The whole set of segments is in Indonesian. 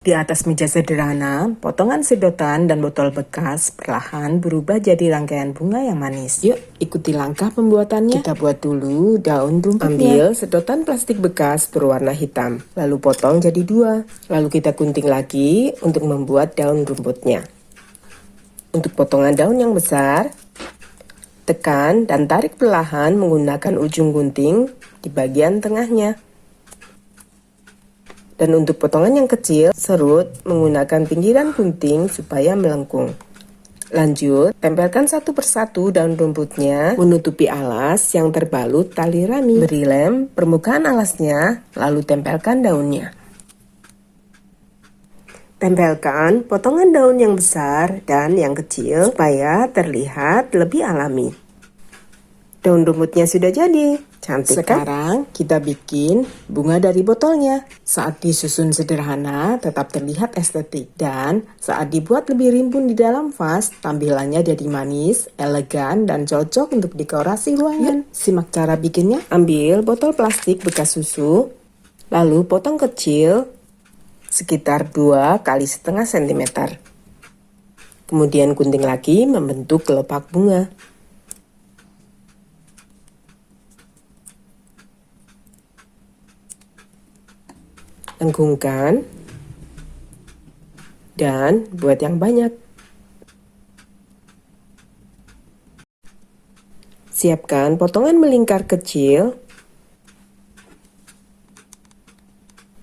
Di atas meja sederhana, potongan sedotan dan botol bekas perlahan berubah jadi rangkaian bunga yang manis. Yuk, ikuti langkah pembuatannya. Kita buat dulu daun rumputnya. Ambil sedotan plastik bekas berwarna hitam, lalu potong jadi 2. Lalu kita gunting lagi untuk membuat daun rumputnya. Untuk potongan daun yang besar, tekan dan tarik perlahan menggunakan ujung gunting di bagian tengahnya. Dan untuk potongan yang kecil, serut menggunakan pinggiran gunting supaya melengkung. Lanjut, tempelkan satu persatu daun rumputnya menutupi alas yang terbalut tali rami. Beri lem permukaan alasnya, lalu tempelkan daunnya. Tempelkan potongan daun yang besar dan yang kecil supaya terlihat lebih alami. Daun rumputnya sudah jadi, cantik kan? Sekarang kita bikin bunga dari botolnya. Saat disusun sederhana tetap terlihat estetik, dan saat dibuat lebih rimbun di dalam vas, tampilannya jadi manis, elegan, dan cocok untuk dekorasi ruangan. Yuk, simak cara bikinnya. Ambil botol plastik bekas susu, lalu potong kecil sekitar 2 kali setengah cm. Kemudian gunting lagi membentuk kelopak bunga. Lenggungkan dan buat yang banyak. Siapkan potongan melingkar kecil,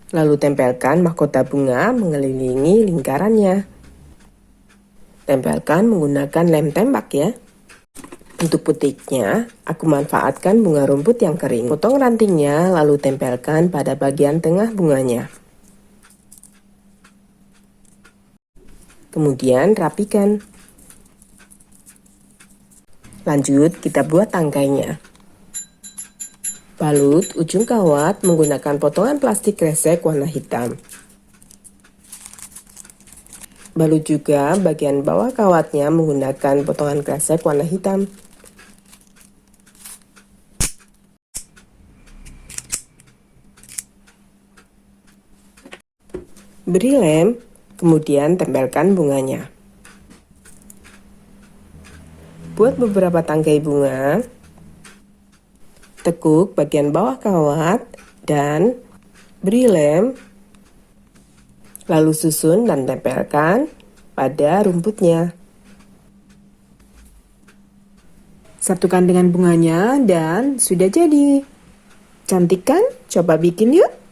lalu tempelkan mahkota bunga mengelilingi lingkarannya. Tempelkan menggunakan lem tembak ya. Untuk putiknya, aku manfaatkan bunga rumput yang kering. Potong rantingnya, lalu tempelkan pada bagian tengah bunganya. Kemudian rapikan. Lanjut, kita buat tangkainya. Balut ujung kawat menggunakan potongan plastik kresek warna hitam. Balut juga bagian bawah kawatnya menggunakan potongan kresek warna hitam. Beri lem, kemudian tempelkan bunganya. Buat beberapa tangkai bunga, tekuk bagian bawah kawat, dan beri lem, lalu susun dan tempelkan pada rumputnya. Satukan dengan bunganya dan sudah jadi. Cantik kan? Coba bikin yuk!